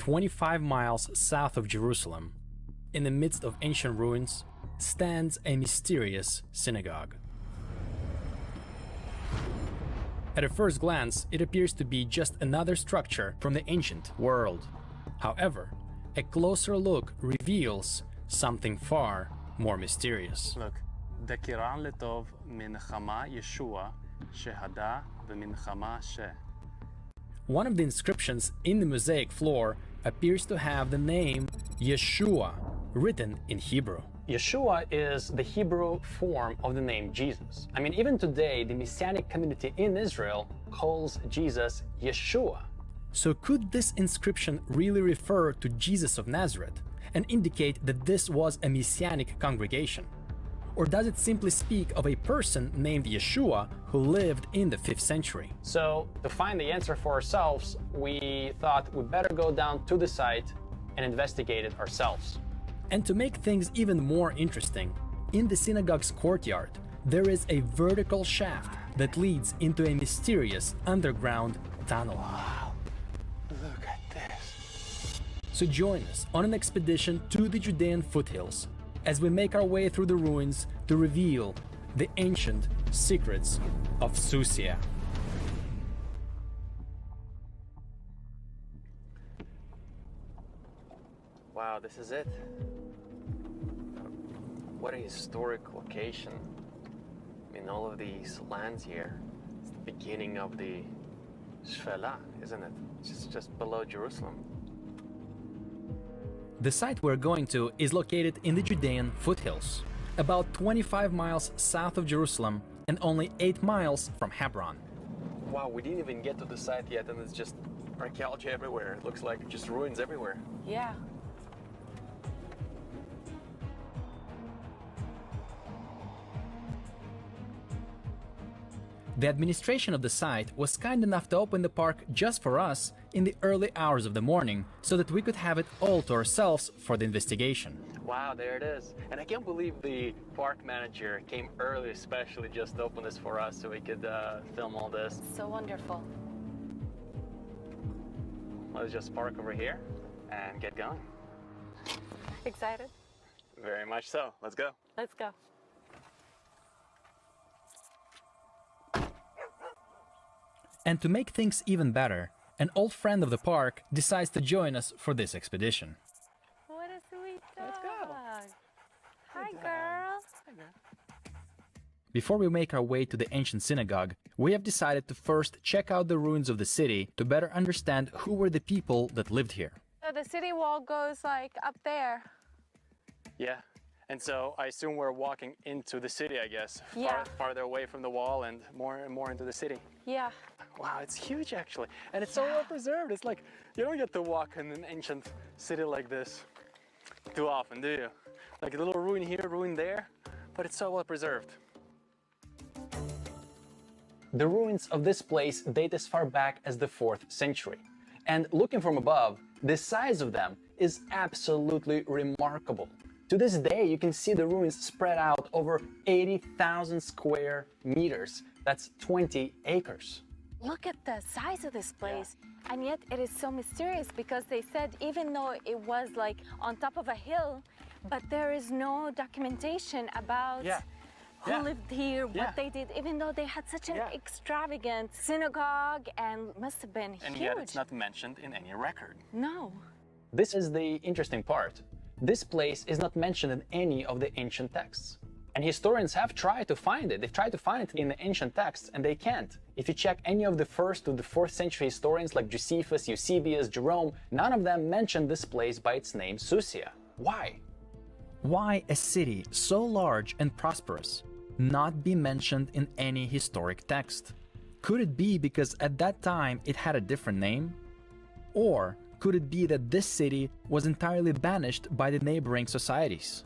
25 miles south of Jerusalem, in the midst of ancient ruins, stands a mysterious synagogue. At a first glance, it appears to be just another structure from the ancient world. However, a closer look reveals something far more mysterious. Look, דקירן לטוב מנחמה ישוע שהדה ומנחמה ש. One of the inscriptions in the mosaic floor appears to have the name Yeshua written in Hebrew. Yeshua is the Hebrew form of the name Jesus. I mean, even today, the Messianic community in Israel calls Jesus Yeshua. So could this inscription really refer to Jesus of Nazareth and indicate that this was a Messianic congregation? Or does it simply speak of a person named Yeshua who lived in the 5th century? So, to find the answer for ourselves, we thought we'd better go down to the site and investigate it ourselves. And to make things even more interesting, in the synagogue's courtyard, there is a vertical shaft that leads into a mysterious underground tunnel. Wow, look at this. So join us on an expedition to the Judean foothills as we make our way through the ruins to reveal the ancient secrets of Susyia. Wow, this is it. What a historic location. I mean, all of these lands here. It's the beginning of the Shfela, isn't it? Just below Jerusalem. The site we're going to is located in the Judean foothills, about 25 miles south of Jerusalem and only 8 miles from Hebron. Wow, we didn't even get to the site yet, and it's just archaeology everywhere. It looks like just ruins everywhere. Yeah. The administration of the site was kind enough to open the park just for us in the early hours of the morning so that we could have it all to ourselves for the investigation. Wow, there it is. And I can't believe the park manager came early, especially just to open this for us so we could film all this. So wonderful. Let's just park over here and get going. Excited? Very much so. Let's go. Let's go. And to make things even better, an old friend of the park decides to join us for this expedition. What a sweet dog. Let's go. Hi, girl. Before we make our way to the ancient synagogue, we have decided to first check out the ruins of the city to better understand who were the people that lived here. So the city wall goes like up there. Yeah. And so I assume we're walking into the city, I guess. Yeah. Farther away from the wall and more into the city. Yeah. Wow, it's huge actually. And it's so well preserved. It's like, you don't get to walk in an ancient city like this too often, do you? Like a little ruin here, ruin there, but it's so well preserved. The ruins of this place date as far back as the 4th century. And looking from above, the size of them is absolutely remarkable. To this day, you can see the ruins spread out over 80,000 square meters. That's 20 acres. Look at the size of this place. And yet it is so mysterious because they said even though it was like on top of a hill, but there is no documentation about who lived here, what they did, even though they had such an extravagant synagogue and must have been huge. And yet it's not mentioned in any record. No. This is the interesting part. This place is not mentioned in any of the ancient texts. And historians have tried to find it. They've tried to find it in the ancient texts, and they can't. If you check any of the 1st to the 4th century historians like Josephus, Eusebius, Jerome, none of them mention this place by its name, Susyia. Why? Why a city so large and prosperous not be mentioned in any historic text? Could it be because at that time it had a different name? Or could it be that this city was entirely banished by the neighboring societies?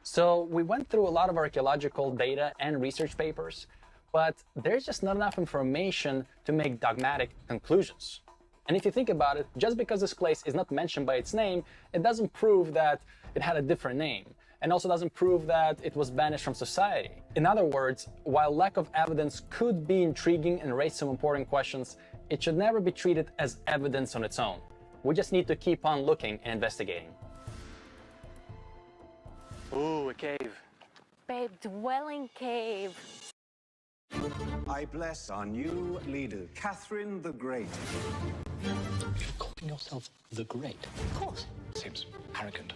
So we went through a lot of archaeological data and research papers, but there's just not enough information to make dogmatic conclusions. And if you think about it, just because this place is not mentioned by its name, it doesn't prove that it had a different name, and also doesn't prove that it was banished from society. In other words, while lack of evidence could be intriguing and raise some important questions, it should never be treated as evidence on its own. We just need to keep on looking and investigating. Ooh, a cave. Babe, dwelling cave. I bless our new leader, Catherine the Great. You're calling yourself the Great? Of course. Seems arrogant.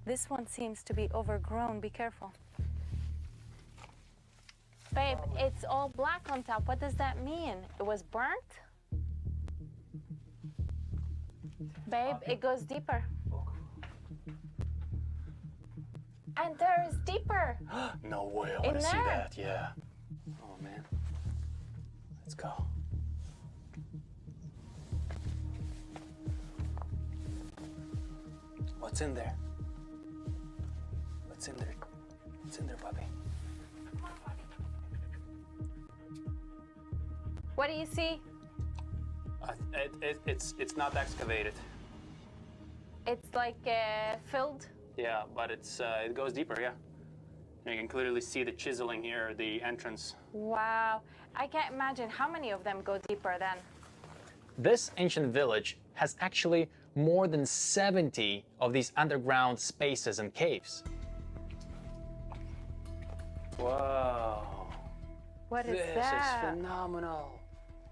This one seems to be overgrown. Be careful. Babe, it's all black on top. What does that mean? It was burnt? Babe, it goes deeper. And there is deeper. No way, I In want to see there? that, yeah. Oh man. Let's go. What's in there? What's in there? What's in there, puppy? What do you see? It's not excavated. It's like filled. Yeah, but it goes deeper, yeah. You can clearly see the chiseling here, the entrance. Wow. I can't imagine how many of them go deeper then. This ancient village has actually more than 70 of these underground spaces and caves. Whoa. What is This that? is phenomenal.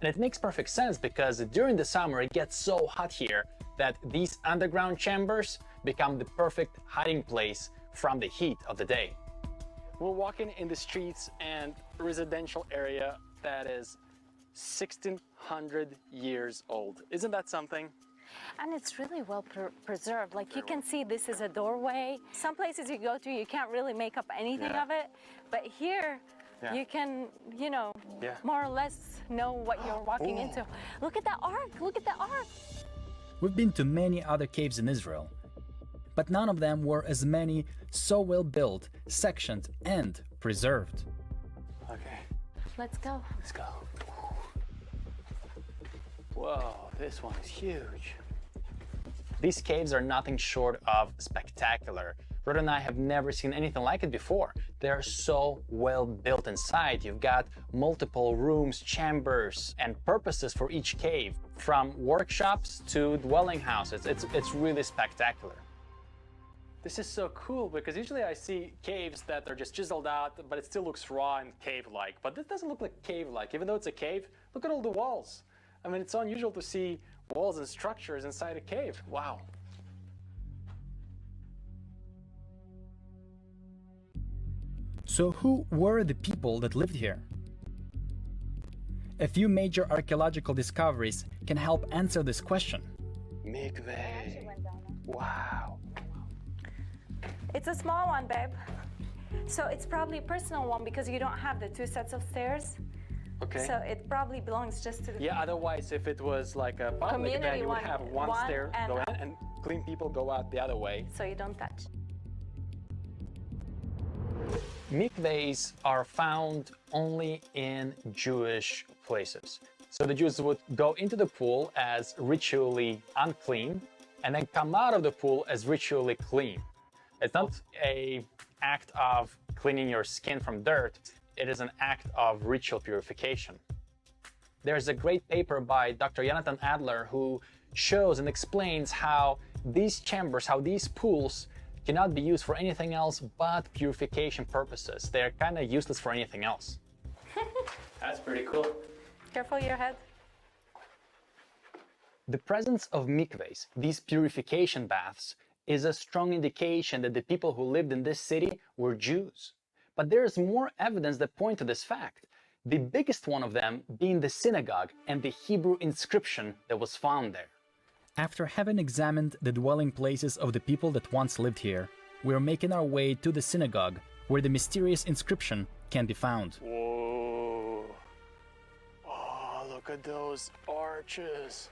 And it makes perfect sense because during the summer it gets so hot here that these underground chambers become the perfect hiding place from the heat of the day. We're walking in the streets and residential area that is 1600 years old. Isn't that something? And it's really well preserved. Like you can see this is a doorway. Some places you go to, you can't really make up anything Yeah. of it. But here, Yeah. you can, Yeah. more or less know what you're walking into. Look at that ark. Look at the ark. We've been to many other caves in Israel, but none of them were as many, so well built, sectioned, and preserved. Okay, Let's go. let's go. Whoa, this one is huge. These caves are nothing short of spectacular. Rod and I have never seen anything like it before. They're so well built inside. You've got multiple rooms, chambers, and purposes for each cave, from workshops to dwelling houses. It's really spectacular. This is so cool because usually I see caves that are just chiseled out, but it still looks raw and cave-like. But this doesn't look like cave-like. Even though it's a cave, look at all the walls. I mean, it's unusual to see walls and structures inside a cave. Wow. So who were the people that lived here? A few major archaeological discoveries can help answer this question. Mikveh. Wow. It's a small one, babe. So it's probably a personal one because you don't have the two sets of stairs. Okay. So it probably belongs just to the Yeah, otherwise if it was like a public Community event, you would one- have one one stair and go in out. and clean people go out the other way. so you don't touch. Mikvahs are found only in Jewish places. So the Jews would go into the pool as ritually unclean and then come out of the pool as ritually clean. It's not an act of cleaning your skin from dirt, it is an act of ritual purification. There's a great paper by Dr. Jonathan Adler who shows and explains how these chambers, how these pools cannot be used for anything else but purification purposes. They're kind of useless for anything else. That's pretty cool. Careful your head. The presence of mikvahs, these purification baths, is a strong indication that the people who lived in this city were Jews. But there is more evidence that point to this fact, the biggest one of them being the synagogue and the Hebrew inscription that was found there. After having examined the dwelling places of the people that once lived here, we are making our way to the synagogue, where the mysterious inscription can be found. Whoa. Oh, look at those arches.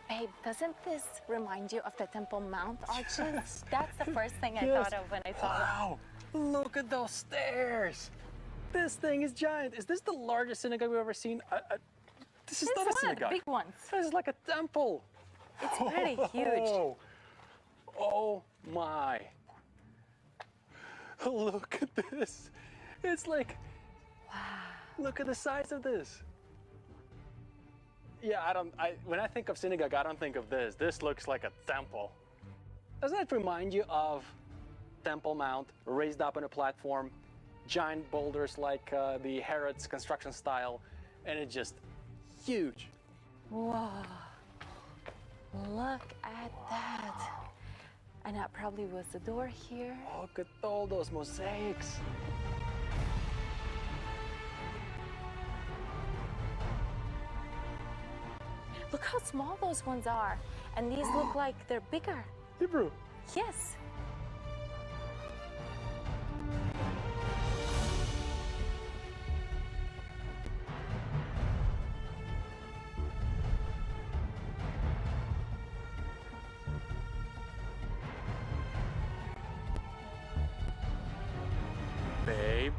Babe, doesn't this remind you of the Temple Mount arches? That's the first thing I Yes. thought of when I saw that. Wow, look at those stairs. This thing is giant. Is this the largest synagogue we've ever seen? This is It's not a one of the synagogue. big ones. This is like a temple. It's pretty huge. Oh my. Look at this. It's like, look at the size of this. Yeah, when I think of synagogue, I don't think of this. This looks like a temple. Doesn't that remind you of Temple Mount, raised up on a platform, giant boulders like the Herod's construction style, and it's just huge. Whoa. Look at that. And that probably was the door here. Look at all those mosaics. Look how small those ones are. And these look like they're bigger. Hebrew. Yes. Babe,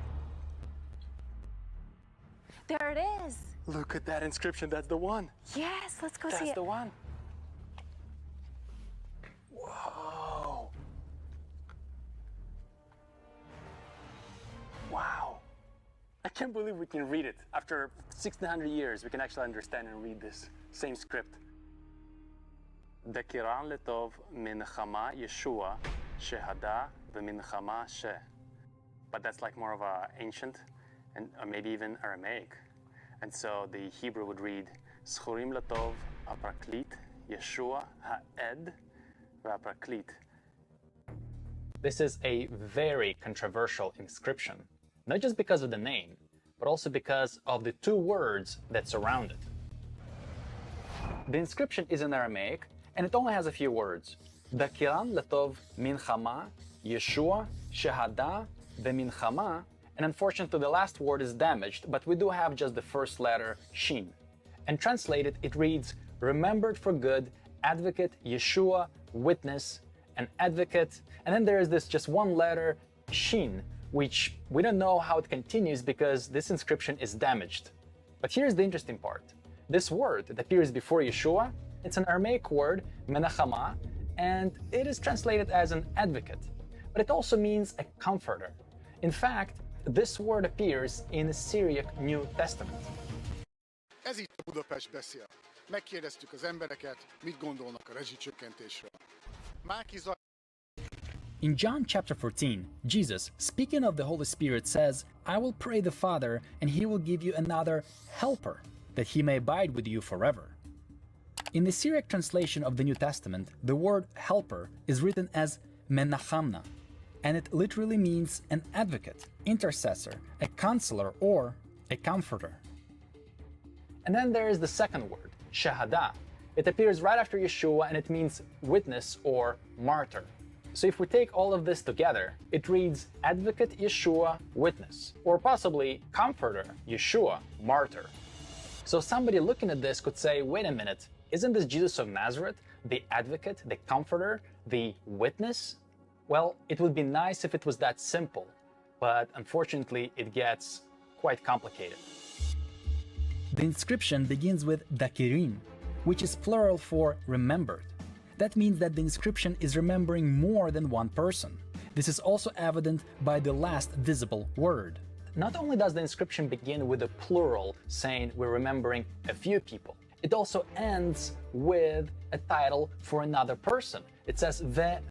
There it is. look at that inscription. That's the one. Yes, let's go see That's it. the one. Whoa. Wow. I can't believe we can read it. After 1600 years, we can actually understand and read this same script. דקירן לטוב מנחמה ישוע שהדה ומנחמה ש. But that's like more of a ancient and or maybe even Aramaic. And so the Hebrew would read זכורים לטוב הפרקליט ישוע העד והפרקליט. This is a very controversial inscription, not just because of the name, but also because of the two words that surround it. The inscription is in Aramaic, and it only has a few words. דקירן לטוב מנחמה ישוע שהדה ומנחמה, and unfortunately the last word is damaged, but we do have just the first letter, shin. And translated, it reads, remembered for good, advocate, Yeshua, witness, an advocate, and then there is this just one letter, shin, which we don't know how it continues because this inscription is damaged. But here's the interesting part. This word that appears before Yeshua, it's an Aramaic word, menachama, and it is translated as an advocate, but it also means a comforter. In fact, this word appears in the Syriac New Testament. Ez itt a Budapest beszél. Megkérdeztük az embereket, mit gondolnak a rezsicsökkentésről. In John chapter 14, Jesus, speaking of the Holy Spirit, says, I will pray the Father, and he will give you another helper, that he may abide with you forever. In the Syriac translation of the New Testament, the word helper is written as menachamna, and it literally means an advocate, intercessor, a counselor, or a comforter. And then there is the second word, shahada. It appears right after Yeshua and it means witness or martyr. So if we take all of this together, it reads advocate Yeshua, witness, or possibly comforter Yeshua, martyr. So somebody looking at this could say, wait a minute, isn't this Jesus of Nazareth, the advocate, the comforter, the witness? Well, it would be nice if it was that simple, but unfortunately it gets quite complicated. The inscription begins with dakirim, which is plural for remembered. That means that the inscription is remembering more than one person. This is also evident by the last visible word. Not only does the inscription begin with a plural, saying we're remembering a few people, it also ends with a title for another person. It says ve